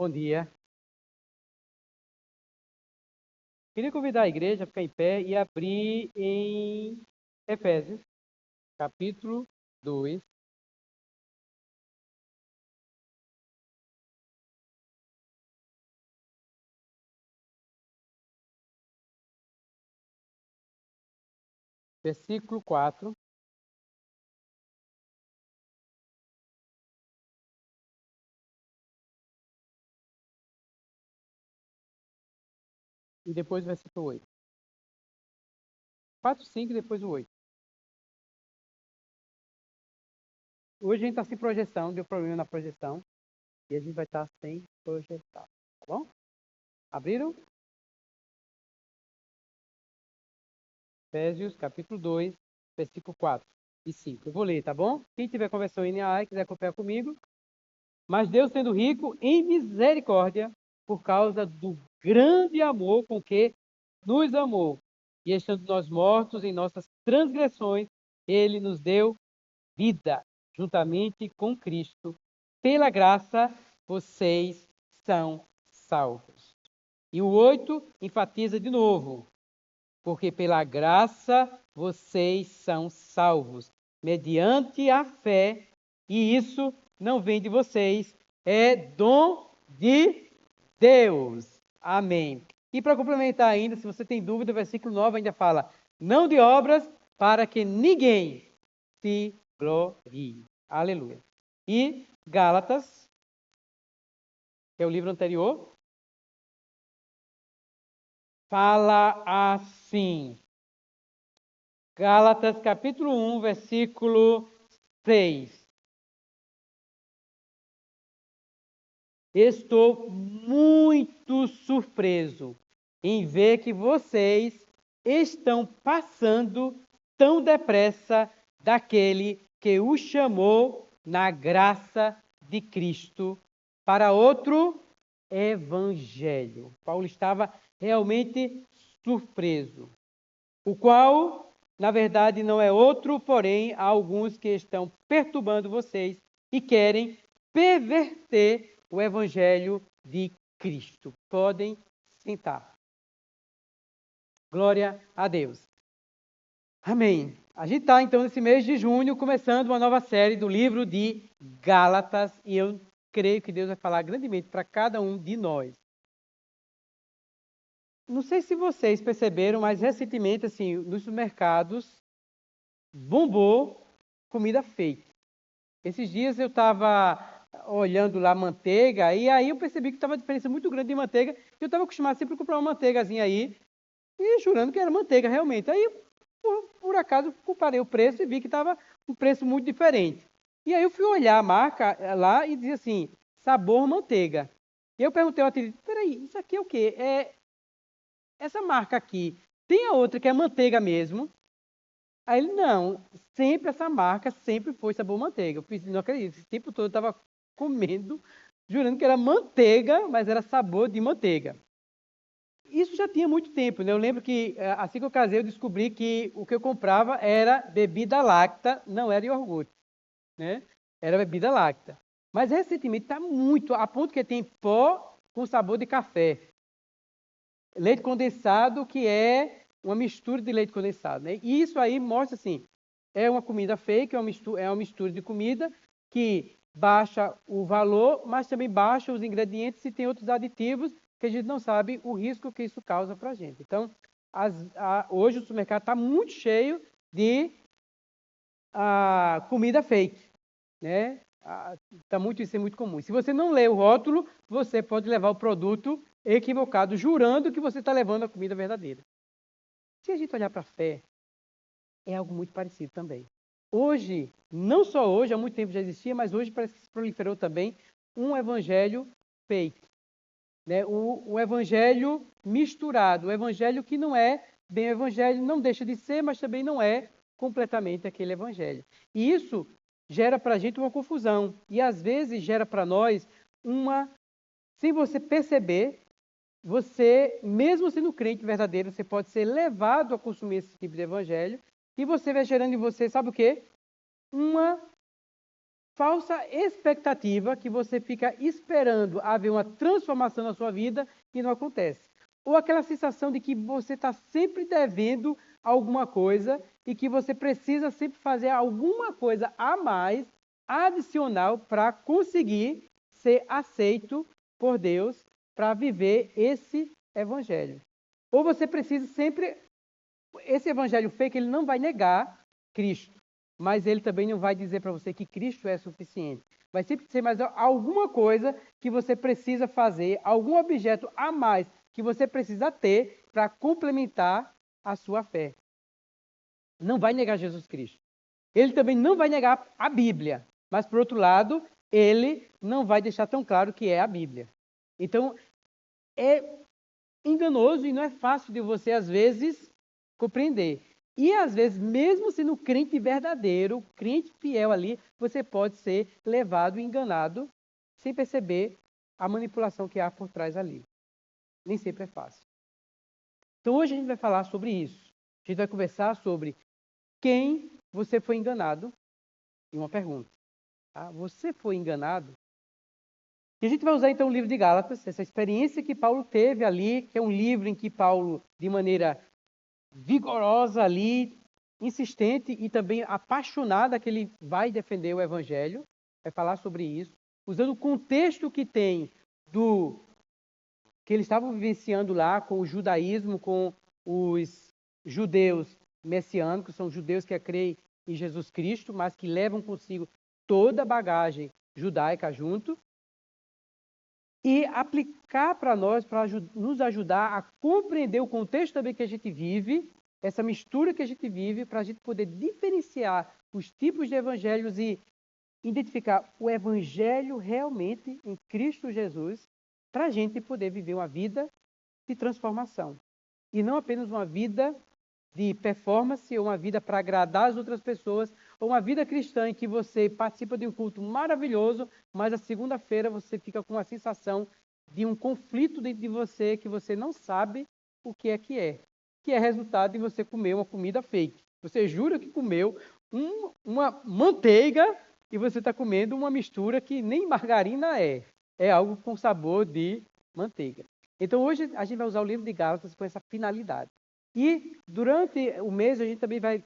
Bom dia. Queria convidar a igreja a ficar em pé e abrir em Efésios, capítulo 2. Versículo 4. E depois o versículo 8. 4, 5 e depois o 8. Hoje a gente está sem projeção, deu problema na projeção. E a gente vai estar sem projetar. Tá bom? Abriram? Efésios, capítulo 2, versículo 4 e 5. Eu vou ler, tá bom? Quem tiver conversão em NAI, quiser acompanhar comigo. Mas Deus, sendo rico em misericórdia, por causa do grande amor com que nos amou, e estando nós mortos em nossas transgressões, ele nos deu vida, juntamente com Cristo. Pela graça, vocês são salvos. E o 8 enfatiza de novo, porque pela graça vocês são salvos, mediante a fé, e isso não vem de vocês, é dom de Deus. Amém. E para complementar ainda, se você tem dúvida, o versículo 9 ainda fala, não de obras, para que ninguém se glorie. Aleluia. E Gálatas, que é o livro anterior, fala assim. Gálatas, capítulo 1, versículo 6. Estou muito surpreso em ver que vocês estão passando tão depressa daquele que os chamou na graça de Cristo para outro evangelho. Paulo estava realmente surpreso, o qual, na verdade, não é outro, porém, há alguns que estão perturbando vocês e querem perverter o evangelho de Cristo. Podem sentar. Glória a Deus. Amém. A gente está, então, nesse mês de junho, começando uma nova série do livro de Gálatas, e eu creio que Deus vai falar grandemente para cada um de nós. Não sei se vocês perceberam, mas recentemente, assim, nos supermercados, bombou comida feita. Esses dias eu estava olhando lá manteiga, e aí eu percebi que estava uma diferença muito grande de manteiga. Eu estava acostumado sempre a comprar uma manteigazinha aí, e jurando que era manteiga realmente. Aí, por acaso, comparei o preço e vi que estava um preço muito diferente. E aí eu fui olhar a marca lá e dizia assim, sabor manteiga. E eu perguntei ao atendente, peraí, isso aqui é o quê? Essa marca aqui, tem a outra que é manteiga mesmo? Aí ele, não, sempre essa marca, sempre foi sabor manteiga. Eu fiz, não acredito, esse tempo todo eu estava comendo, jurando que era manteiga, mas era sabor de manteiga. Isso já tinha muito tempo, né? Eu lembro que, assim que eu casei, eu descobri que o que eu comprava era bebida láctea, não era iogurte, né? Era bebida láctea. Mas recentemente está muito, a ponto que tem pó com sabor de café. Leite condensado, que é uma mistura de leite condensado, né? E isso aí mostra assim, é uma comida fake, é uma mistura de comida que baixa o valor, mas também baixa os ingredientes e tem outros aditivos que a gente não sabe o risco que isso causa para a gente. Então, hoje o supermercado está muito cheio de comida fake, né? Isso é muito comum. Se você não lê o rótulo, você pode levar o produto equivocado, jurando que você está levando a comida verdadeira. Se a gente olhar para a fé, é algo muito parecido também. Hoje, não só hoje, há muito tempo já existia, mas hoje parece que se proliferou também um evangelho fake, né? O evangelho misturado, o evangelho que não é bem o evangelho, não deixa de ser, mas também não é completamente aquele evangelho. E isso gera para a gente uma confusão, e às vezes gera para nós sem você perceber, você, mesmo sendo crente verdadeiro, você pode ser levado a consumir esse tipo de evangelho, e você vai gerando em você, sabe o quê? Uma falsa expectativa que você fica esperando haver uma transformação na sua vida e não acontece. Ou aquela sensação de que você está sempre devendo alguma coisa e que você precisa sempre fazer alguma coisa a mais, adicional, para conseguir ser aceito por Deus para viver esse evangelho. Ou você precisa sempre... Esse evangelho fake, ele não vai negar Cristo, mas ele também não vai dizer para você que Cristo é suficiente. Vai sempre ser mais alguma coisa que você precisa fazer, algum objeto a mais que você precisa ter para complementar a sua fé. Não vai negar Jesus Cristo. Ele também não vai negar a Bíblia, mas, por outro lado, ele não vai deixar tão claro que é a Bíblia. Então, é enganoso e não é fácil de você, às vezes, compreender. E, às vezes, mesmo sendo crente verdadeiro, crente fiel ali, você pode ser levado e enganado sem perceber a manipulação que há por trás ali. Nem sempre é fácil. Então, hoje a gente vai falar sobre isso. A gente vai conversar sobre quem você foi enganado e uma pergunta. Tá? Você foi enganado? E a gente vai usar, então, o livro de Gálatas, essa experiência que Paulo teve ali, que é um livro em que Paulo, de maneira vigorosa ali, insistente e também apaixonada, que ele vai defender o evangelho, vai falar sobre isso, usando o contexto que tem do que eles estavam vivenciando lá com o judaísmo, com os judeus messiânicos, são judeus que creem em Jesus Cristo, mas que levam consigo toda a bagagem judaica junto, e aplicar para nós, para nos ajudar a compreender o contexto também que a gente vive, essa mistura que a gente vive, para a gente poder diferenciar os tipos de evangelhos e identificar o evangelho realmente em Cristo Jesus, para a gente poder viver uma vida de transformação. E não apenas uma vida de performance, ou uma vida para agradar as outras pessoas, ou uma vida cristã em que você participa de um culto maravilhoso, mas a segunda-feira você fica com a sensação de um conflito dentro de você que você não sabe o que é resultado de você comer uma comida fake. Você jura que comeu uma manteiga e você está comendo uma mistura que nem margarina é. É algo com sabor de manteiga. Então hoje a gente vai usar o livro de Gálatas com essa finalidade. E durante o mês a gente também vai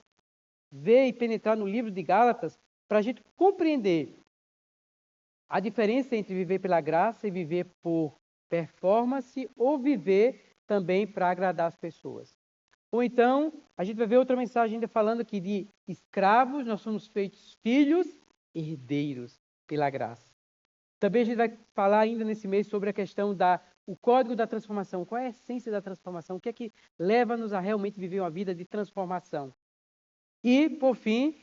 ver e penetrar no livro de Gálatas para a gente compreender a diferença entre viver pela graça e viver por performance ou viver também para agradar as pessoas. Ou então, a gente vai ver outra mensagem ainda falando aqui de escravos, nós somos feitos filhos, herdeiros pela graça. Também a gente vai falar ainda nesse mês sobre a questão o código da transformação. Qual é a essência da transformação? O que é que leva-nos a realmente viver uma vida de transformação? E, por fim,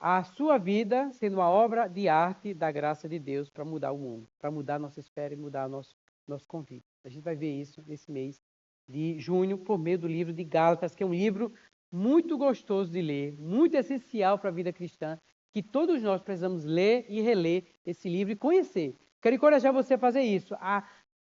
a sua vida sendo uma obra de arte da graça de Deus para mudar o mundo, para mudar a nossa esfera e mudar nosso convite. A gente vai ver isso nesse mês de junho, por meio do livro de Gálatas, que é um livro muito gostoso de ler, muito essencial para a vida cristã, que todos nós precisamos ler e reler esse livro e conhecer. Quero encorajar você a fazer isso.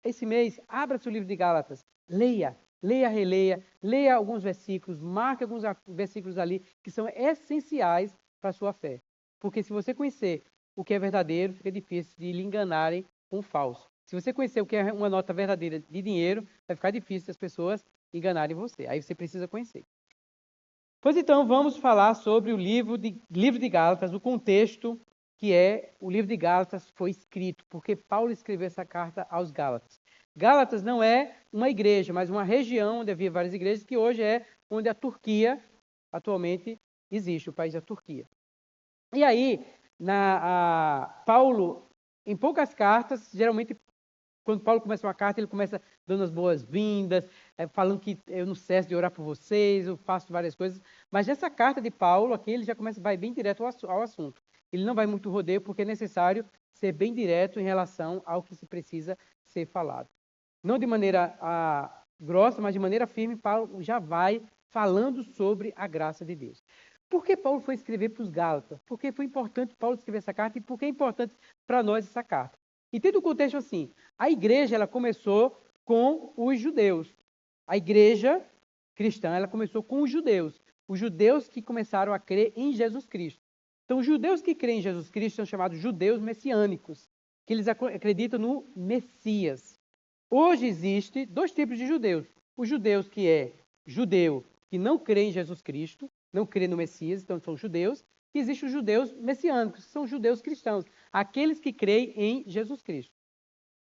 Esse mês, abra seu livro de Gálatas, leia, releia, leia alguns versículos, marque alguns versículos ali que são essenciais para a sua fé. Porque se você conhecer o que é verdadeiro, fica difícil de lhe enganarem com o falso. Se você conhecer o que é uma nota verdadeira de dinheiro, vai ficar difícil as pessoas enganarem você. Aí você precisa conhecer. Pois então, vamos falar sobre o livro de Gálatas, o contexto que o livro de Gálatas foi escrito, porque Paulo escreveu essa carta aos Gálatas. Gálatas não é uma igreja, mas uma região onde havia várias igrejas, que hoje é onde a Turquia atualmente existe, o país da Turquia. E aí, Paulo, em poucas cartas, geralmente, quando Paulo começa uma carta, ele começa dando as boas-vindas, falando que eu não cesso de orar por vocês, eu faço várias coisas. Mas nessa carta de Paulo, aqui, ele já vai bem direto ao assunto. Ele não vai muito rodeio, porque é necessário ser bem direto em relação ao que se precisa ser falado. Não de maneira grossa, mas de maneira firme, Paulo já vai falando sobre a graça de Deus. Por que Paulo foi escrever para os Gálatas? Por que foi importante Paulo escrever essa carta e por que é importante para nós essa carta? Entenda o contexto assim. A igreja ela começou com os judeus. A igreja cristã ela começou com os judeus. Os judeus que começaram a crer em Jesus Cristo. Então, os judeus que creem em Jesus Cristo são chamados judeus messiânicos, que eles acreditam no Messias. Hoje existe dois tipos de judeus. Os judeus que é judeu, que não crê em Jesus Cristo, não crê no Messias, então são judeus. E existem os judeus messiânicos, que são judeus cristãos, aqueles que creem em Jesus Cristo.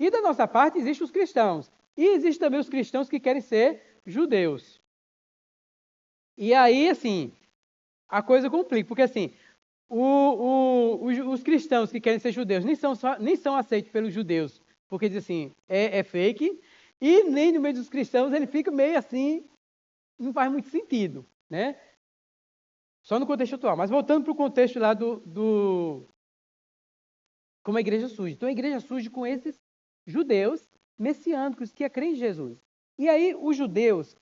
E da nossa parte, existem os cristãos. E existem também os cristãos que querem ser judeus. E aí, assim, a coisa complica, porque assim, os cristãos que querem ser judeus nem são aceitos pelos judeus, porque diz assim, é fake, e nem no meio dos cristãos ele fica meio assim, não faz muito sentido, né? Só no contexto atual. Mas voltando para o contexto lá como a igreja surge. Então a igreja surge com esses judeus messiânicos que creem em Jesus. E aí os judeus,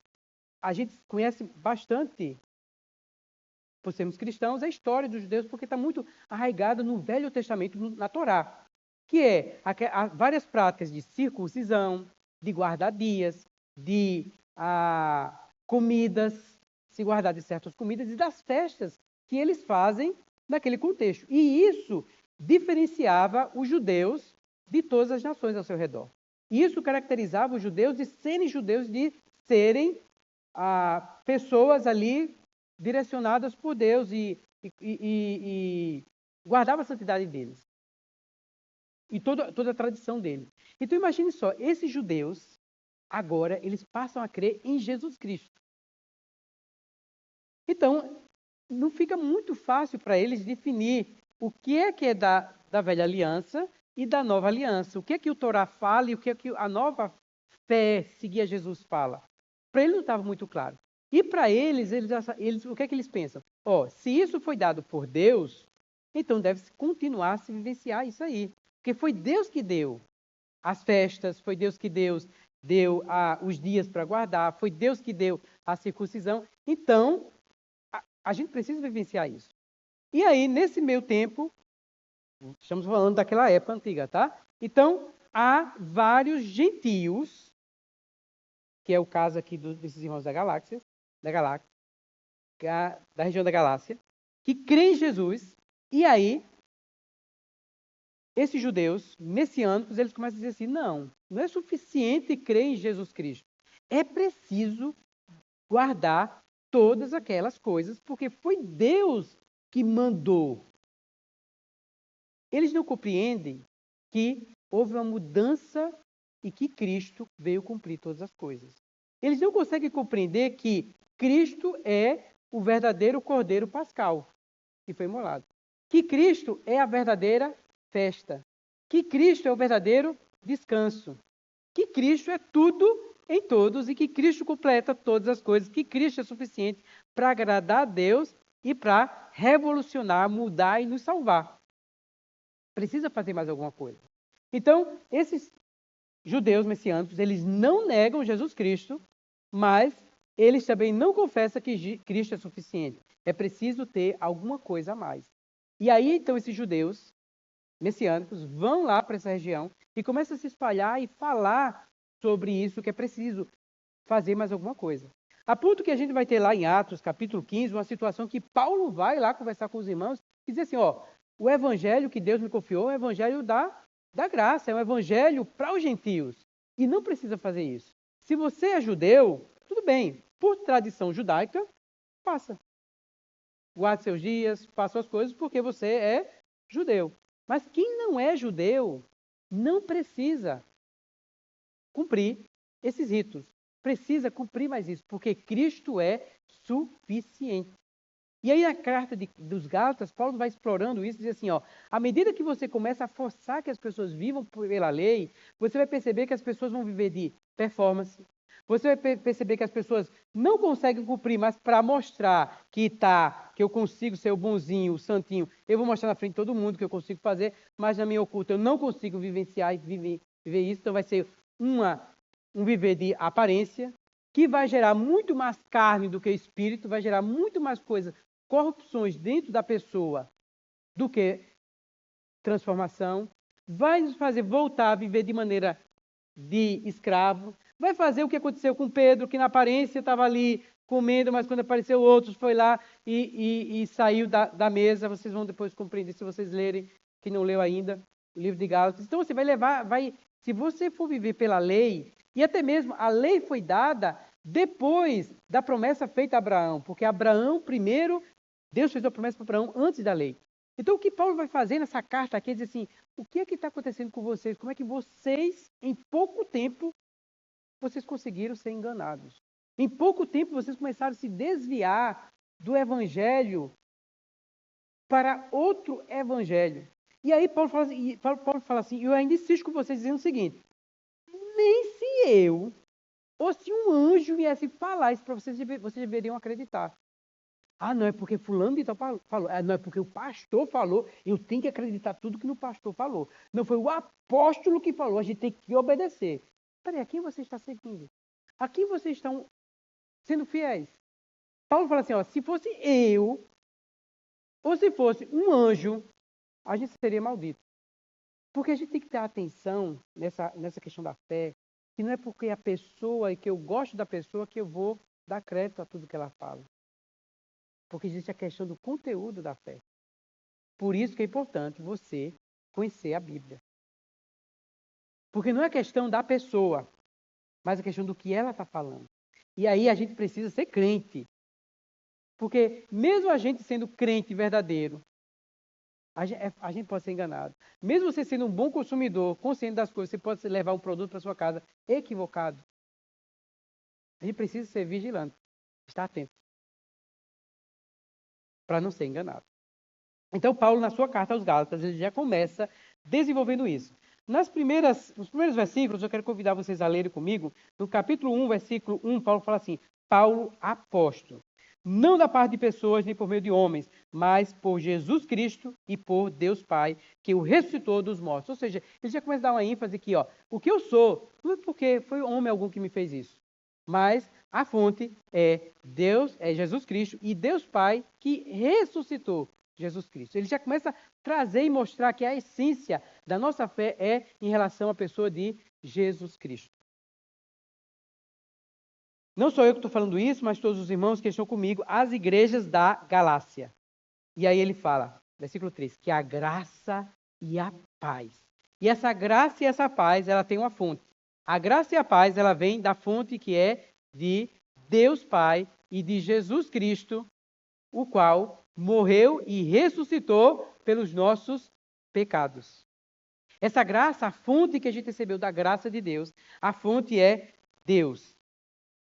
a gente conhece bastante, por sermos cristãos, a história dos judeus, porque está muito arraigada no Velho Testamento, na Torá, que é várias práticas de circuncisão, de guardar dias, de comidas, se guardar de certas comidas e das festas que eles fazem naquele contexto. E isso diferenciava os judeus de todas as nações ao seu redor. Isso caracterizava os judeus de serem judeus, de serem pessoas ali direcionadas por Deus e guardava a santidade deles. E toda a tradição deles. Então imagine só, esses judeus, agora, eles passam a crer em Jesus Cristo. Então, não fica muito fácil para eles definir o que é da velha aliança e da nova aliança. O que é que o Torá fala e o que é que a nova fé, seguir a Jesus, fala. Para eles não estava muito claro. E para eles, o que é que eles pensam? Se isso foi dado por Deus, então deve-se continuar a se vivenciar isso aí. Porque foi Deus que deu as festas, foi Deus que deu os dias para guardar, foi Deus que deu a circuncisão. Então, a gente precisa vivenciar isso. E aí, nesse meio tempo, estamos falando daquela época antiga, tá? Então, há vários gentios, que é o caso aqui desses irmãos da região da Galácia, que creem em Jesus, e aí, esses judeus messiânicos, eles começam a dizer assim, não é suficiente crer em Jesus Cristo. É preciso guardar todas aquelas coisas, porque foi Deus que mandou. Eles não compreendem que houve uma mudança e que Cristo veio cumprir todas as coisas. Eles não conseguem compreender que Cristo é o verdadeiro Cordeiro Pascal, que foi imolado. Que Cristo é a verdadeira festa. Que Cristo é o verdadeiro descanso. Que Cristo é tudo em todos e que Cristo completa todas as coisas. Que Cristo é suficiente para agradar a Deus e para revolucionar, mudar e nos salvar. Precisa fazer mais alguma coisa. Então, esses judeus messiânicos, eles não negam Jesus Cristo, mas eles também não confessam que Cristo é suficiente. É preciso ter alguma coisa a mais. E aí, então, esses judeus messiânicos vão lá para essa região e começam a se espalhar e falar sobre isso, que é preciso fazer mais alguma coisa. A ponto que a gente vai ter lá em Atos, capítulo 15, uma situação que Paulo vai lá conversar com os irmãos e dizer assim, o evangelho que Deus me confiou é o evangelho da graça, é um evangelho para os gentios. E não precisa fazer isso. Se você é judeu, tudo bem. Por tradição judaica, faça. Guarde seus dias, faça as coisas porque você é judeu. Mas quem não é judeu não precisa cumprir esses ritos. Precisa cumprir mais isso, porque Cristo é suficiente. E aí na carta dos Gálatas, Paulo vai explorando isso e diz assim, à medida que você começa a forçar que as pessoas vivam pela lei, você vai perceber que as pessoas vão viver de performance. Você vai perceber que as pessoas não conseguem cumprir, mas para mostrar que eu consigo ser o bonzinho, o santinho, eu vou mostrar na frente de todo mundo que eu consigo fazer, mas na minha oculta eu não consigo vivenciar e viver isso, então vai ser um viver de aparência, que vai gerar muito mais carne do que espírito, vai gerar muito mais coisas, corrupções dentro da pessoa do que transformação, vai nos fazer voltar a viver de maneira de escravo, vai fazer o que aconteceu com Pedro, que na aparência estava ali comendo, mas quando apareceu outros, foi lá e saiu da mesa. Vocês vão depois compreender, se vocês lerem, que não leu ainda, o livro de Gálatas. Então, você vai levar, se você for viver pela lei, e até mesmo a lei foi dada depois da promessa feita a Abraão, porque Abraão, primeiro, Deus fez a promessa para Abraão antes da lei. Então, o que Paulo vai fazer nessa carta aqui é dizer assim, o que é que está acontecendo com vocês? Como é que vocês, em pouco tempo, vocês conseguiram ser enganados? Em pouco tempo, vocês começaram a se desviar do evangelho para outro evangelho. E aí Paulo fala assim, eu ainda insisto com vocês dizendo o seguinte, nem se eu ou se um anjo viesse falar isso para vocês, vocês deveriam acreditar. Ah, não é porque fulano de tal falou. Ah, não é porque o pastor falou, eu tenho que acreditar tudo que o pastor falou. Não foi o apóstolo que falou, a gente tem que obedecer. Peraí, a quem você está seguindo? A quem vocês estão sendo fiéis? Paulo fala assim, ó, se fosse eu, ou se fosse um anjo, a gente seria maldito. Porque a gente tem que ter atenção nessa questão da fé, que não é porque a pessoa e que eu gosto da pessoa que eu vou dar crédito a tudo que ela fala. Porque existe a questão do conteúdo da fé. Por isso que é importante você conhecer a Bíblia. Porque não é questão da pessoa, mas é questão do que ela está falando. E aí a gente precisa ser crente. Porque mesmo a gente sendo crente verdadeiro, a gente pode ser enganado. Mesmo você sendo um bom consumidor, consciente das coisas, você pode levar um produto para sua casa equivocado. A gente precisa ser vigilante, estar atento, para não ser enganado. Então, Paulo, na sua carta aos Gálatas, ele já começa desenvolvendo isso. Nos primeiros versículos, eu quero convidar vocês a lerem comigo. No capítulo 1, versículo 1, Paulo fala assim, Paulo, apóstolo, não da parte de pessoas nem por meio de homens, mas por Jesus Cristo e por Deus Pai, que o ressuscitou dos mortos. Ou seja, ele já começa a dar uma ênfase aqui, ó, o que eu sou, não é porque foi homem algum que me fez isso, mas a fonte é Deus, é Jesus Cristo e Deus Pai que ressuscitou Jesus Cristo. Ele já começa a trazer e mostrar que a essência da nossa fé é em relação à pessoa de Jesus Cristo. Não sou eu que estou falando isso, mas todos os irmãos que estão comigo, as igrejas da Galácia. E aí ele fala, versículo 3, que a graça e a paz. E essa graça e essa paz, ela tem uma fonte. A graça e a paz, ela vem da fonte que é de Deus Pai e de Jesus Cristo, o qual morreu e ressuscitou pelos nossos pecados. Essa graça, a fonte que a gente recebeu da graça de Deus, a fonte é Deus,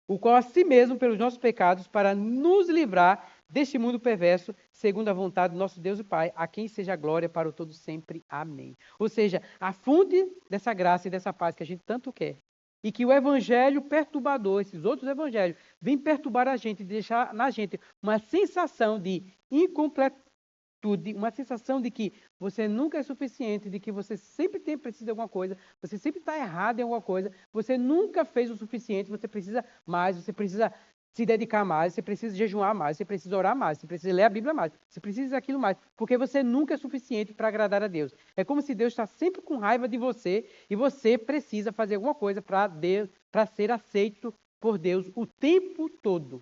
o qual a si mesmo pelos nossos pecados, para nos livrar deste mundo perverso, segundo a vontade do nosso Deus e Pai, a quem seja a glória para o todo sempre. Amém. Ou seja, a fonte dessa graça e dessa paz que a gente tanto quer, e que o evangelho perturbador, esses outros evangelhos, vêm perturbar a gente, deixar na gente uma sensação de incompletude, uma sensação de que você nunca é suficiente, de que você sempre precisa de alguma coisa, você sempre está errado em alguma coisa, você nunca fez o suficiente, você precisa mais, você precisa se dedicar mais, você precisa jejuar mais, você precisa orar mais, você precisa ler a Bíblia mais, você precisa daquilo mais, porque você nunca é suficiente para agradar a Deus. É como se Deus está sempre com raiva de você e você precisa fazer alguma coisa para ser aceito por Deus o tempo todo.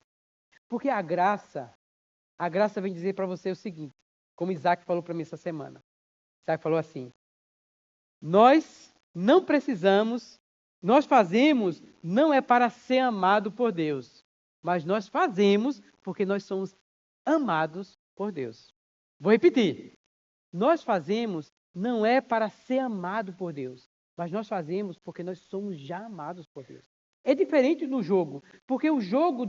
Porque a graça vem dizer para você o seguinte, como Isaac falou para mim essa semana. Isaac falou assim, nós não precisamos, nós fazemos não é para ser amado por Deus, mas nós fazemos porque nós somos amados por Deus. Vou repetir. Nós fazemos não é para ser amado por Deus, mas nós fazemos porque nós somos já amados por Deus. É diferente do jogo, porque o jogo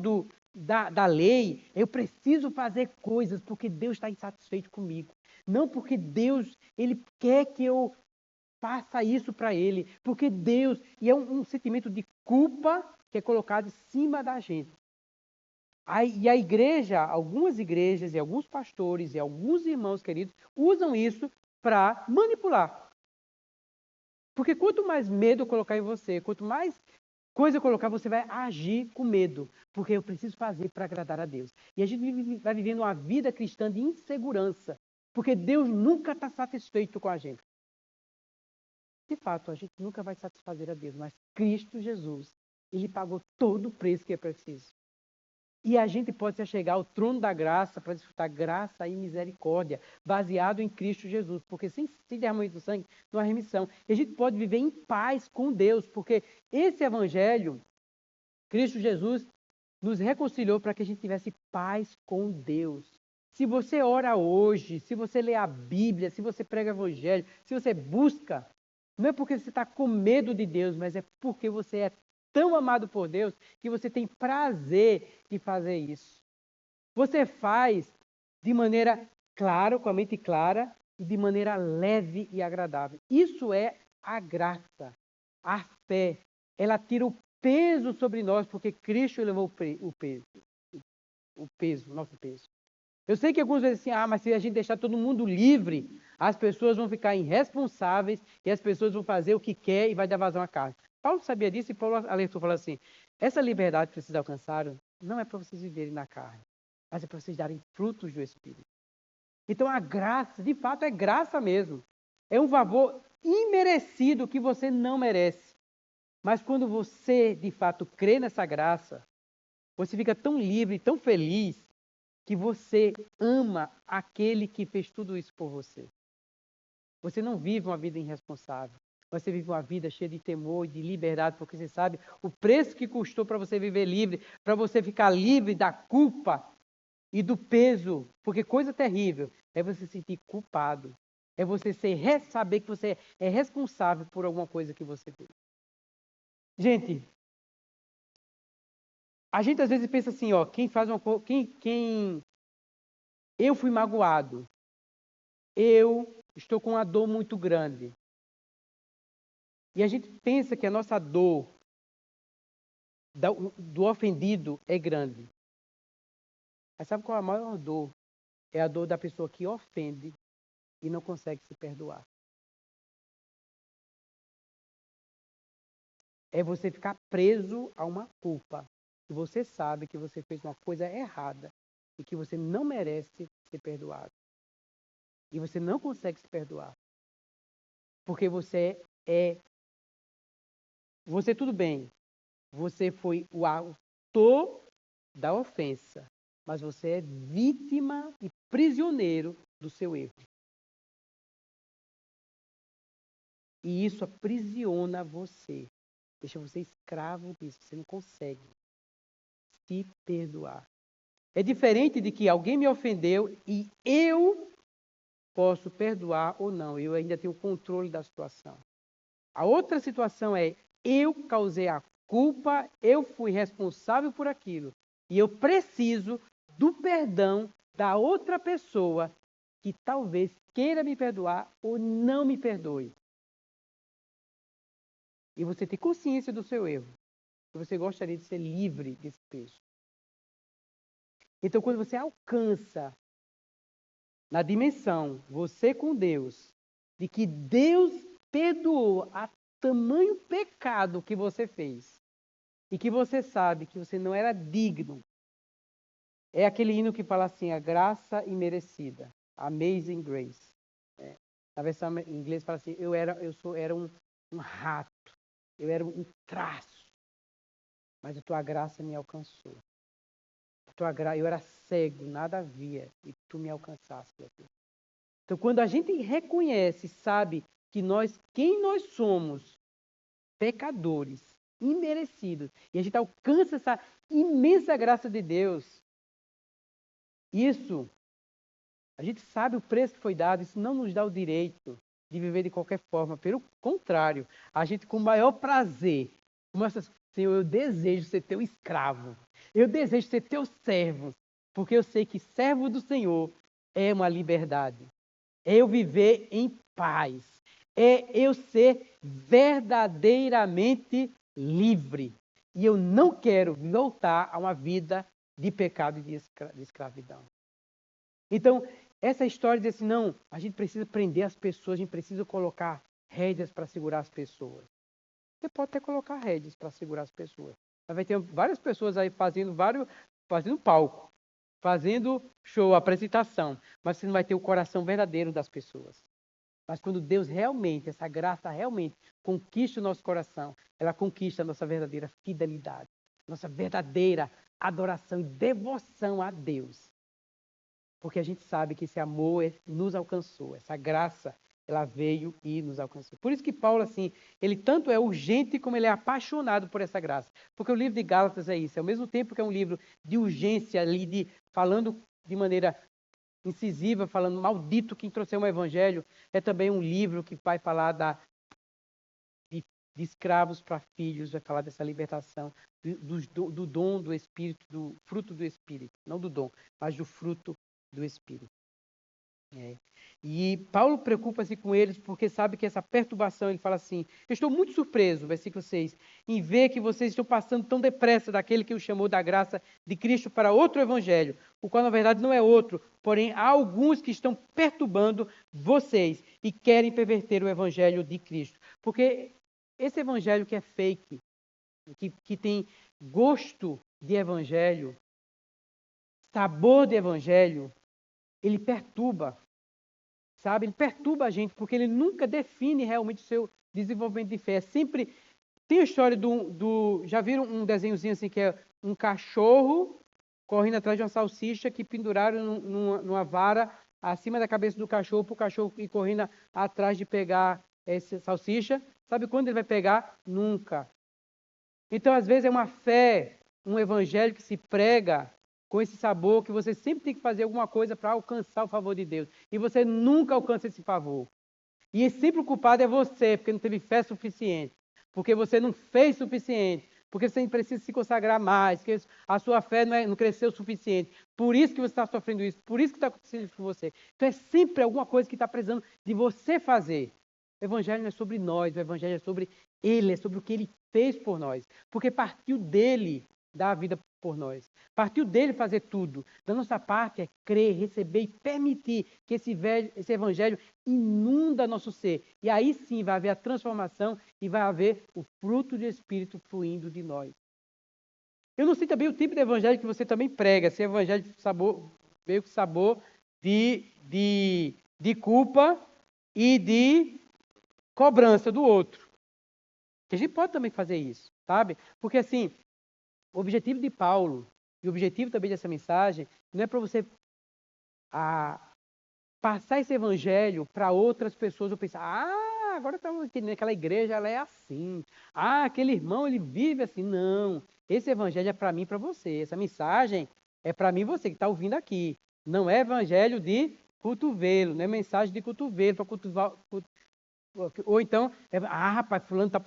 da lei, eu preciso fazer coisas porque Deus está insatisfeito comigo. Não porque Deus, Ele quer que eu faça isso para Ele, porque Deus, e é um sentimento de culpa que é colocado em cima da gente. E a igreja, algumas igrejas e alguns pastores e alguns irmãos queridos usam isso para manipular. Porque quanto mais medo eu colocar em você, quanto mais coisa eu colocar, você vai agir com medo. Porque eu preciso fazer para agradar a Deus. E a gente vai vivendo uma vida cristã de insegurança. Porque Deus nunca está satisfeito com a gente. De fato, a gente nunca vai satisfazer a Deus. Mas Cristo Jesus, Ele pagou todo o preço que é preciso. E a gente pode se chegar ao trono da graça para desfrutar graça e misericórdia, baseado em Cristo Jesus, porque sem derramamento do sangue não há remissão. E a gente pode viver em paz com Deus, porque esse evangelho, Cristo Jesus, nos reconciliou para que a gente tivesse paz com Deus. Se você ora hoje, se você lê a Bíblia, se você prega o evangelho, se você busca, não é porque você está com medo de Deus, mas é porque você é tão amado por Deus que você tem prazer de fazer isso. Você faz de maneira clara, com a mente clara, e de maneira leve e agradável. Isso é a graça, a fé. Ela tira o peso sobre nós, porque Cristo levou o nosso peso. Eu sei que alguns vezes assim, mas se a gente deixar todo mundo livre, as pessoas vão ficar irresponsáveis e as pessoas vão fazer o que quer e vai dar vazão à carne. Paulo sabia disso e Paulo alertou, falou assim, essa liberdade que vocês alcançaram não é para vocês viverem na carne, mas é para vocês darem frutos do Espírito. Então a graça, de fato, é graça mesmo. É um favor imerecido que você não merece. Mas quando você, de fato, crê nessa graça, você fica tão livre, tão feliz, que você ama aquele que fez tudo isso por você. Você não vive uma vida irresponsável. Você vive uma vida cheia de temor e de liberdade, porque você sabe o preço que custou para você viver livre, para você ficar livre da culpa e do peso. Porque coisa terrível é você se sentir culpado. É você saber que você é responsável por alguma coisa que você fez. Gente, a gente às vezes pensa assim, ó, quem faz uma coisa, eu fui magoado, eu estou com uma dor muito grande. E a gente pensa que a nossa dor do ofendido é grande. Mas sabe qual é a maior dor? É a dor da pessoa que ofende e não consegue se perdoar. É você ficar preso a uma culpa. E você sabe que você fez uma coisa errada e que você não merece ser perdoado. E você não consegue se perdoar. Porque você tudo bem. Você foi o autor da ofensa, mas você é vítima e prisioneiro do seu erro. E isso aprisiona você, deixa você escravo disso, você não consegue se perdoar. É diferente de que alguém me ofendeu e eu posso perdoar ou não, eu ainda tenho controle da situação. A outra situação é, eu causei a culpa, eu fui responsável por aquilo, e eu preciso do perdão da outra pessoa que talvez queira me perdoar ou não me perdoe. E você tem consciência do seu erro. E você gostaria de ser livre desse peso. Então, quando você alcança na dimensão, você com Deus, de que Deus perdoou a tamanho pecado que você fez, e que você sabe que você não era digno, é aquele hino que fala assim, a graça imerecida, Amazing Grace. Na versão em inglês fala assim, eu era um rato, eu era um traço, mas a tua graça me alcançou. Eu era cego, nada havia, e tu me alcançaste. Então, quando a gente reconhece, sabe que quem nós somos, pecadores, imerecidos, e a gente alcança essa imensa graça de Deus, isso, a gente sabe o preço que foi dado, isso não nos dá o direito de viver de qualquer forma. Pelo contrário, a gente com o maior prazer começa, Senhor, eu desejo ser teu escravo, eu desejo ser teu servo, porque eu sei que servo do Senhor é uma liberdade, é eu viver em paz, é eu ser verdadeiramente livre. E eu não quero voltar a uma vida de pecado e de escravidão. Então, essa história diz assim, não, a gente precisa prender as pessoas, a gente precisa colocar rédeas para segurar as pessoas. Você pode até colocar rédeas para segurar as pessoas. Mas vai ter várias pessoas aí fazendo palco, fazendo show, apresentação, mas você não vai ter o coração verdadeiro das pessoas. Mas quando Deus realmente, essa graça realmente conquista o nosso coração, ela conquista a nossa verdadeira fidelidade. nossa verdadeira adoração e devoção a Deus. Porque a gente sabe que esse amor nos alcançou, essa graça, ela veio e nos alcançou. Por isso que Paulo, assim, ele tanto é urgente como ele é apaixonado por essa graça. Porque o livro de Gálatas é isso, ao mesmo tempo que é um livro de urgência ali, falando de maneira incisiva, falando maldito quem trouxer um evangelho, é também um livro que vai falar de escravos para filhos, vai falar dessa libertação, do dom do Espírito, do fruto do Espírito, não do dom, mas do fruto do Espírito. E Paulo preocupa-se com eles porque sabe que essa perturbação, ele fala assim, eu estou muito surpreso, versículo 6, em ver que vocês estão passando tão depressa daquele que o chamou da graça de Cristo para outro evangelho, o qual na verdade não é outro, porém há alguns que estão perturbando vocês e querem perverter o evangelho de Cristo. Porque esse evangelho que é fake, que tem gosto de evangelho, sabor de evangelho, ele perturba, sabe? Ele perturba a gente, porque ele nunca define realmente o seu desenvolvimento de fé. É sempre... Tem a história já viram um desenhozinho assim, que é um cachorro correndo atrás de uma salsicha que penduraram numa vara acima da cabeça do cachorro, para o cachorro ir correndo atrás de pegar essa salsicha. Sabe quando ele vai pegar? Nunca. Então, às vezes, é uma fé, um evangelho que se prega com esse sabor, que você sempre tem que fazer alguma coisa para alcançar o favor de Deus. E você nunca alcança esse favor. E sempre o culpado é você, porque não teve fé suficiente. Porque você não fez suficiente. Porque você precisa se consagrar mais. Porque a sua fé não cresceu o suficiente. Por isso que você está sofrendo isso. Por isso que está acontecendo isso com você. Então é sempre alguma coisa que está precisando de você fazer. O evangelho não é sobre nós. O evangelho é sobre Ele. É sobre o que Ele fez por nós. Porque partiu dele dar a vida por nós. Partiu dele fazer tudo. Da nossa parte é crer, receber e permitir que esse evangelho inunda nosso ser. E aí sim vai haver a transformação e vai haver o fruto do Espírito fluindo de nós. Eu não sei também o tipo de evangelho que você também prega. Se é evangelho de sabor, meio que sabor de culpa e de cobrança do outro. A gente pode também fazer isso, sabe? Porque assim, o objetivo de Paulo e o objetivo também dessa mensagem não é para você passar esse evangelho para outras pessoas ou pensar, agora estamos entendendo, aquela igreja ela é assim, aquele irmão ele vive assim. Não, esse evangelho é para mim e para você, essa mensagem é para mim e você que está ouvindo aqui. Não é evangelho de cotovelo, não é mensagem de cotovelo para cotovar, ou então, rapaz, fulano tá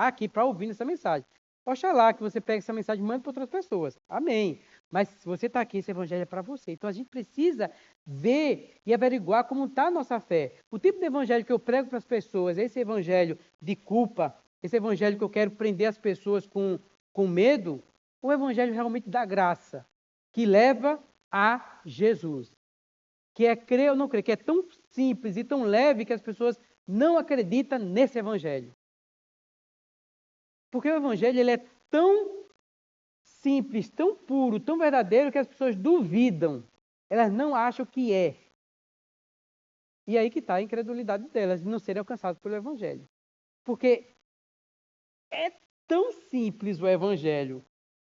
aqui para ouvir essa mensagem. Oxalá que você pegue essa mensagem e mande para outras pessoas. Amém. Mas se você está aqui, esse evangelho é para você. Então a gente precisa ver e averiguar como está a nossa fé. O tipo de evangelho que eu prego para as pessoas, esse evangelho de culpa, esse evangelho que eu quero prender as pessoas com medo, o evangelho realmente da graça, que leva a Jesus. Que é crer ou não crer, que é tão simples e tão leve que as pessoas não acreditam nesse evangelho. Porque o evangelho ele é tão simples, tão puro, tão verdadeiro que as pessoas duvidam. Elas não acham que é. E aí que está a incredulidade delas, de não serem alcançadas pelo evangelho. Porque é tão simples o evangelho,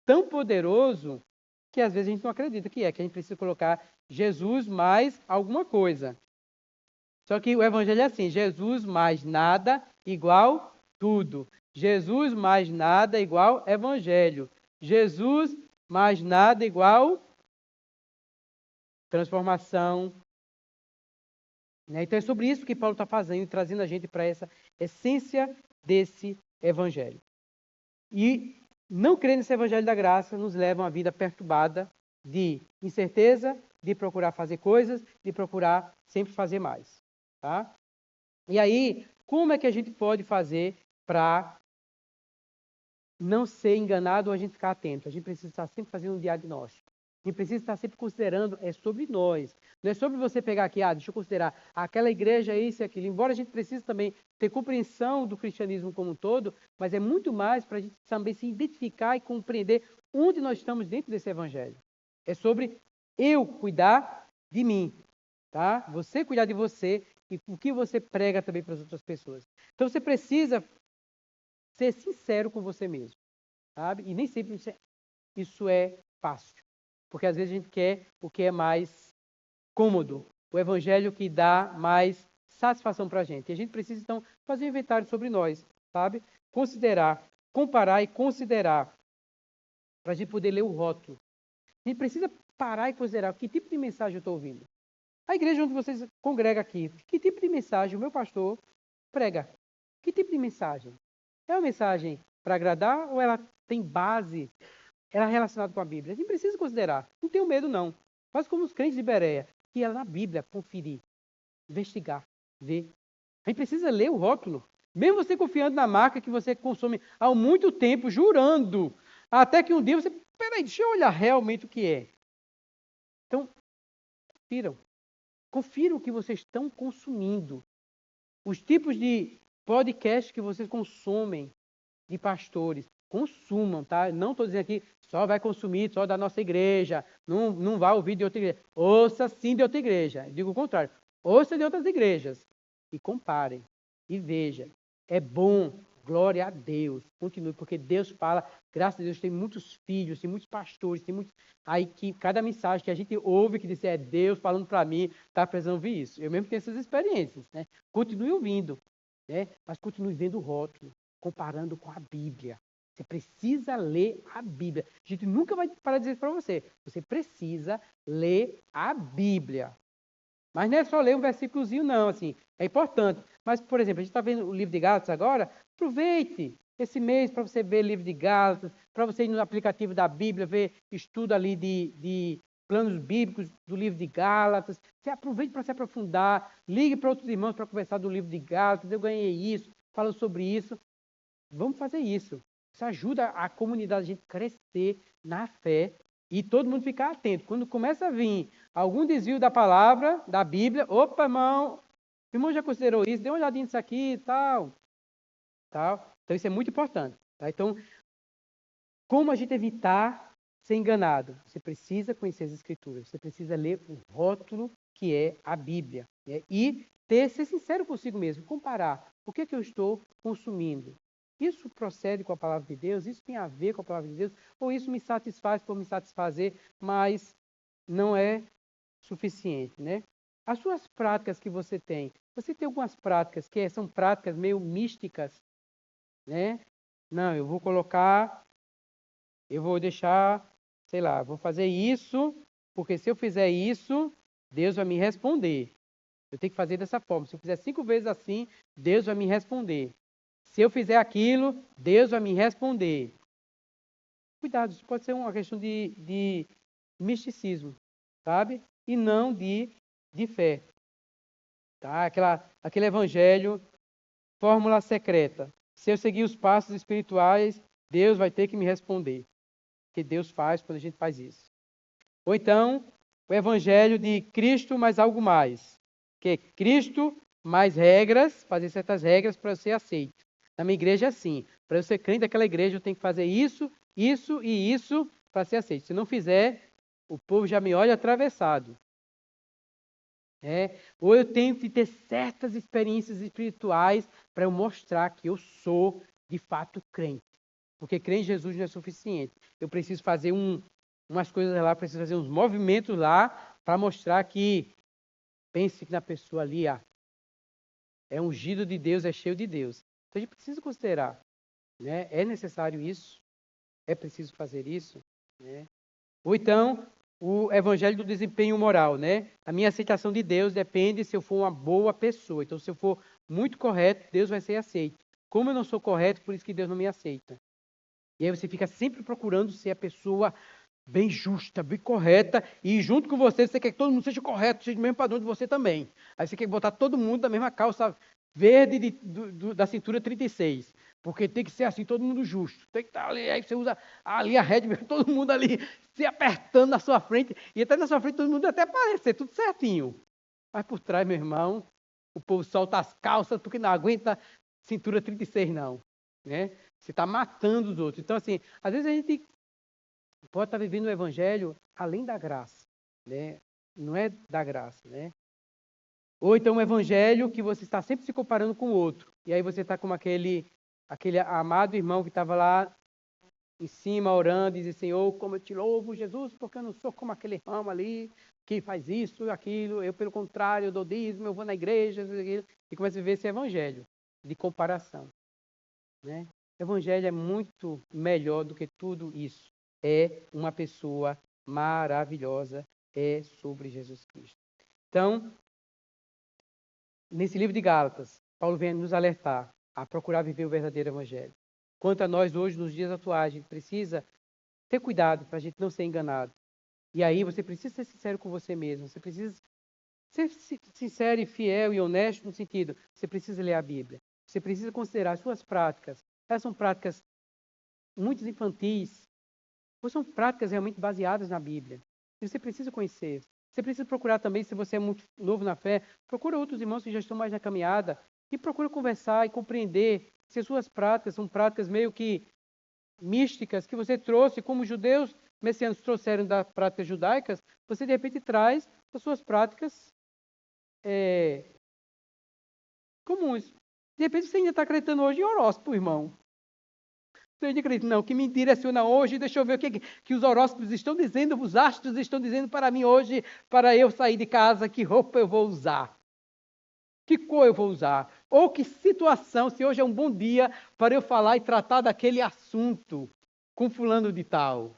tão poderoso, que às vezes a gente não acredita que é, que a gente precisa colocar Jesus mais alguma coisa. Só que o evangelho é assim, Jesus mais nada igual tudo. Jesus mais nada igual evangelho. Jesus mais nada igual transformação. Então é sobre isso que Paulo está fazendo, trazendo a gente para essa essência desse evangelho. E não crer nesse evangelho da graça nos leva a uma vida perturbada de incerteza, de procurar fazer coisas, de procurar sempre fazer mais. Tá? E aí, como é que a gente pode fazer para não ser enganado ou a gente ficar atento? A gente precisa estar sempre fazendo um diagnóstico. A gente precisa estar sempre considerando, é sobre nós. Não é sobre você pegar aqui, deixa eu considerar aquela igreja, isso e aquilo. Embora a gente precise também ter compreensão do cristianismo como um todo, mas é muito mais para a gente também se identificar e compreender onde nós estamos dentro desse evangelho. É sobre eu cuidar de mim, tá? Você cuidar de você e o que você prega também para as outras pessoas. Então você precisa ser sincero com você mesmo. sabe? E nem sempre isso é fácil, porque às vezes a gente quer o que é mais cômodo, o evangelho que dá mais satisfação para a gente. E a gente precisa, então, fazer um inventário sobre nós, sabe? Considerar, comparar e considerar, para a gente poder ler o rótulo. A gente precisa parar e considerar que tipo de mensagem eu estou ouvindo. A igreja onde vocês congregam aqui, que tipo de mensagem o meu pastor prega? Que tipo de mensagem? É uma mensagem para agradar ou ela tem base, ela é relacionada com a Bíblia? A gente precisa considerar. Não tenho medo, não. Faz como os crentes de Bereia, que ia na Bíblia conferir, investigar, ver. A gente precisa ler o rótulo. Mesmo você confiando na marca que você consome há muito tempo, jurando, até que um dia você, peraí, deixa eu olhar realmente o que é. Então, confiram. Confiram o que vocês estão consumindo. Os tipos de podcast que vocês consomem de pastores. Consumam, tá? Não estou dizendo aqui só vai consumir só da nossa igreja, não vai ouvir de outra igreja. Ouça sim de outra igreja. Eu digo o contrário. Ouça de outras igrejas. E comparem. E veja. É bom. Glória a Deus. Continue, porque Deus fala. Graças a Deus tem muitos filhos, tem muitos pastores, tem muitos. Aí que cada mensagem que a gente ouve que diz é Deus falando para mim, está precisando ouvir isso. Eu mesmo tenho essas experiências, né? Continue ouvindo, né? Mas continue vendo o rótulo, comparando com a Bíblia. Você precisa ler a Bíblia. A gente nunca vai parar de dizer isso para você. Você precisa ler a Bíblia. Mas não é só ler um versículozinho, não, assim, é importante. Mas, por exemplo, a gente está vendo o livro de Gálatas agora, aproveite esse mês para você ver o livro de Gálatas, para você ir no aplicativo da Bíblia, ver estudo ali de planos bíblicos do livro de Gálatas. Você aproveite para se aprofundar, ligue para outros irmãos para conversar do livro de Gálatas, eu ganhei isso, falo sobre isso. Vamos fazer isso. Isso ajuda a comunidade, a gente crescer na fé e todo mundo ficar atento. Quando começa a vir algum desvio da palavra, da Bíblia, opa, irmão, o irmão já considerou isso, dê uma olhadinha nisso aqui e tal. Então, isso é muito importante. Tá? Então, como a gente evitar ser enganado? Você precisa conhecer as Escrituras, você precisa ler o rótulo que é a Bíblia. Né? E ser sincero consigo mesmo, comparar o que é que eu estou consumindo. Isso procede com a palavra de Deus? Isso tem a ver com a palavra de Deus? Ou isso me satisfaz por me satisfazer, mas não é suficiente, né? As suas práticas que você tem algumas práticas que são práticas meio místicas, né? Não, eu vou deixar, sei lá, vou fazer isso, porque se eu fizer isso, Deus vai me responder. Eu tenho que fazer dessa forma. Se eu fizer 5 vezes assim, Deus vai me responder. Se eu fizer aquilo, Deus vai me responder. Cuidado, isso pode ser uma questão de misticismo, sabe? E não de fé. Tá? Aquele evangelho, fórmula secreta. Se eu seguir os passos espirituais, Deus vai ter que me responder. Que Deus faz quando a gente faz isso. Ou então, o evangelho de Cristo mais algo mais. Que é Cristo mais regras, fazer certas regras para eu ser aceito. Na minha igreja é assim. Para eu ser crente daquela igreja, eu tenho que fazer isso, isso e isso para ser aceito. Se não fizer, o povo já me olha atravessado. Ou eu tenho que ter certas experiências espirituais para eu mostrar que eu sou, de fato, crente. Porque crer em Jesus não é suficiente. Eu preciso fazer umas coisas lá, preciso fazer uns movimentos lá para mostrar que pense que na pessoa ali é ungido de Deus, é cheio de Deus. Então a gente precisa considerar, né? É necessário isso? É preciso fazer isso? Né? Ou então, o evangelho do desempenho moral, né? A minha aceitação de Deus depende se eu for uma boa pessoa. Então, se eu for muito correto, Deus vai ser aceito. Como eu não sou correto, por isso que Deus não me aceita. E aí você fica sempre procurando ser a pessoa bem justa, bem correta, e junto com você quer que todo mundo seja correto, seja do mesmo padrão de você também. Aí você quer botar todo mundo da mesma calça verde da cintura 36, porque tem que ser assim, todo mundo justo. Tem que estar ali, aí você usa ali a rede, todo mundo ali se apertando na sua frente, e até na sua frente todo mundo até parecer tudo certinho. Mas por trás, meu irmão, o povo solta as calças porque não aguenta cintura 36 não, né? Você está matando os outros. Então, assim, às vezes a gente pode estar vivendo o evangelho além da graça, né? Não é da graça, né? Ou então um evangelho que você está sempre se comparando com o outro. E aí você está como aquele amado irmão que estava lá em cima, orando, e dizer, Senhor, como eu te louvo, Jesus, porque eu não sou como aquele ramo ali, que faz isso e aquilo, eu, pelo contrário, eu dou dízimo, eu vou na igreja, e começa a viver esse evangelho de comparação, né? O evangelho é muito melhor do que tudo isso. É uma pessoa maravilhosa, é sobre Jesus Cristo. Então, nesse livro de Gálatas, Paulo vem nos alertar a procurar viver o verdadeiro evangelho. Quanto a nós hoje, nos dias atuais, a gente precisa ter cuidado para a gente não ser enganado. E aí você precisa ser sincero com você mesmo. Você precisa ser sincero e fiel e honesto no sentido, você precisa ler a Bíblia. Você precisa considerar as suas práticas. Elas são práticas muito infantis, ou são práticas realmente baseadas na Bíblia. E você precisa conhecer. Você precisa procurar também, se você é muito novo na fé, procura outros irmãos que já estão mais na caminhada e procura conversar e compreender se as suas práticas são práticas meio que místicas que você trouxe, como os judeus messianos trouxeram das práticas judaicas, você de repente traz as suas práticas comuns. De repente você ainda está acreditando hoje em horóscopo, irmão. Você ainda acredita, não, que me direciona hoje, deixa eu ver o que os horóscopos estão dizendo, os astros estão dizendo para mim hoje, para eu sair de casa, que roupa eu vou usar. Que cor eu vou usar? Ou que situação, se hoje é um bom dia para eu falar e tratar daquele assunto com fulano de tal.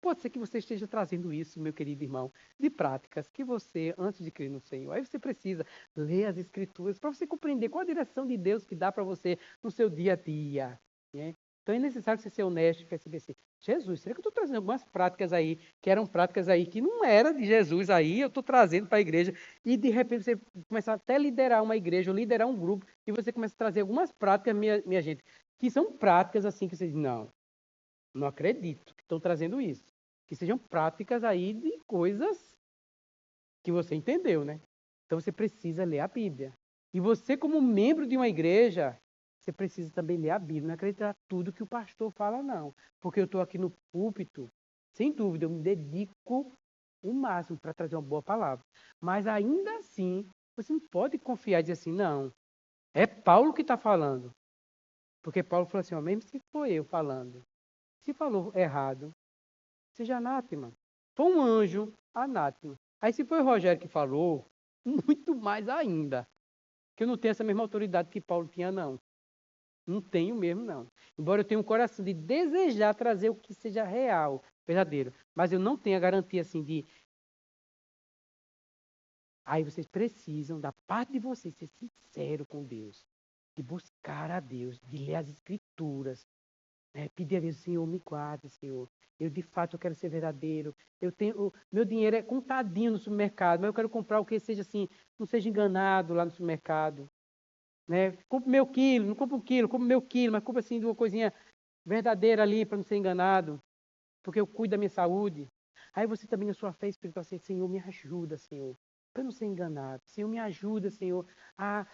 Pode ser que você esteja trazendo isso, meu querido irmão, de práticas que você, antes de crer no Senhor, aí você precisa ler as Escrituras para você compreender qual a direção de Deus que dá para você no seu dia a dia. Né? Então é necessário você ser honesto e perceber assim, Jesus, será que eu estou trazendo algumas práticas aí, que eram práticas aí que não era de Jesus aí, eu estou trazendo para a igreja, e de repente você começa até a liderar uma igreja, ou liderar um grupo, e você começa a trazer algumas práticas, minha gente, que são práticas assim que você diz, não acredito que estão trazendo isso. Que sejam práticas aí de coisas que você entendeu, né? Então você precisa ler a Bíblia. E você, como membro de uma igreja, você precisa também ler a Bíblia. Não acreditar tudo que o pastor fala, não. Porque eu estou aqui no púlpito, sem dúvida, eu me dedico o máximo para trazer uma boa palavra. Mas ainda assim, você não pode confiar e dizer assim, não, é Paulo que está falando. Porque Paulo falou assim, ó, mesmo se for eu falando, se falou errado, seja anátema. Foi um anjo, anátema. Aí se foi o Rogério que falou, muito mais ainda. Que eu não tenho essa mesma autoridade que Paulo tinha, não. Não tenho mesmo, não. Embora eu tenha um coração de desejar trazer o que seja real, verdadeiro. Mas eu não tenho a garantia, assim, de... Aí vocês precisam, da parte de vocês, ser sincero com Deus. De buscar a Deus, de ler as Escrituras, pedir a Deus, Senhor, me guarde, Senhor. Eu, de fato, eu quero ser verdadeiro. Meu dinheiro é contadinho no supermercado, mas eu quero comprar o que seja assim, não seja enganado lá no supermercado. Né? Compro meu quilo, não compro um quilo, compro meu quilo, mas compro assim de uma coisinha verdadeira ali para não ser enganado, porque eu cuido da minha saúde. Aí você também, na sua fé espiritual, assim, Senhor, me ajuda, Senhor, para não ser enganado. Senhor, me ajuda, Senhor, a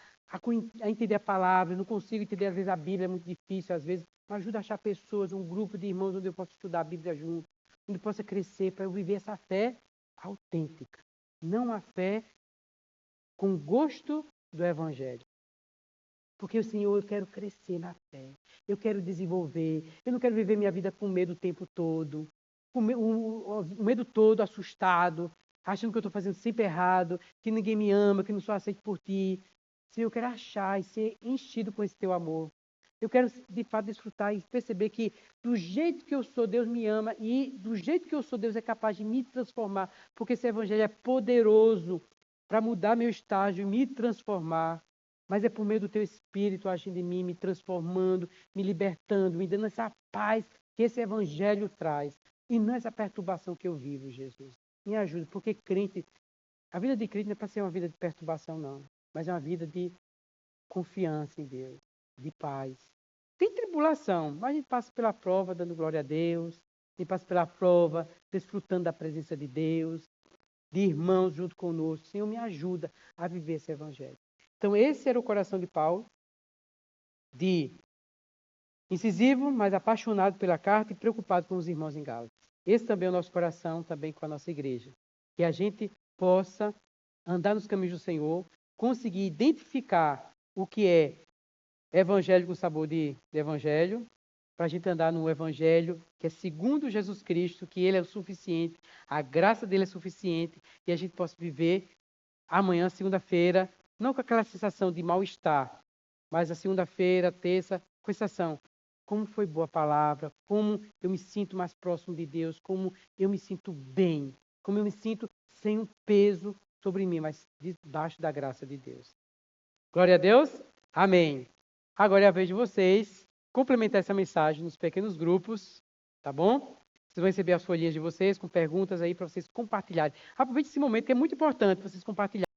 entender a palavra. Eu não consigo entender, às vezes, a Bíblia é muito difícil, às vezes. Me ajuda a achar pessoas, um grupo de irmãos onde eu possa estudar a Bíblia junto, onde eu possa crescer, para eu viver essa fé autêntica. Não a fé com gosto do Evangelho. Porque, Senhor, eu quero crescer na fé. Eu quero desenvolver. Eu não quero viver minha vida com medo o tempo todo. Com o medo todo, assustado, achando que eu estou fazendo sempre errado, que ninguém me ama, que não sou aceito por ti. Senhor, eu quero achar e ser enchido com esse teu amor. Eu quero, de fato, desfrutar e perceber que do jeito que eu sou, Deus me ama e do jeito que eu sou, Deus é capaz de me transformar, porque esse evangelho é poderoso para mudar meu estágio e me transformar. Mas é por meio do teu Espírito agindo em mim, me transformando, me libertando, me dando essa paz que esse evangelho traz. E não essa perturbação que eu vivo, Jesus. Me ajude, porque crente, a vida de crente não é para ser uma vida de perturbação, não. Mas é uma vida de confiança em Deus, de paz. Tem tribulação, mas a gente passa pela prova dando glória a Deus, a gente passa pela prova desfrutando da presença de Deus, de irmãos junto conosco. Senhor, me ajuda a viver esse evangelho. Então, esse era o coração de Paulo, de incisivo, mas apaixonado pela carta e preocupado com os irmãos em Gálatas. Esse também é o nosso coração, também com a nossa igreja. Que a gente possa andar nos caminhos do Senhor, conseguir identificar o que é evangelho com sabor de evangelho para a gente andar no Evangelho, que é segundo Jesus Cristo, que Ele é o suficiente, a graça dele é suficiente, e a gente possa viver amanhã, segunda-feira, não com aquela sensação de mal-estar, mas a segunda-feira, terça, com a sensação, como foi boa a palavra, como eu me sinto mais próximo de Deus, como eu me sinto bem, como eu me sinto sem um peso sobre mim, mas debaixo da graça de Deus. Glória a Deus. Amém. Agora é a vez de vocês complementar essa mensagem nos pequenos grupos, tá bom? Vocês vão receber as folhinhas de vocês com perguntas aí para vocês compartilharem. Aproveite esse momento que é muito importante vocês compartilharem.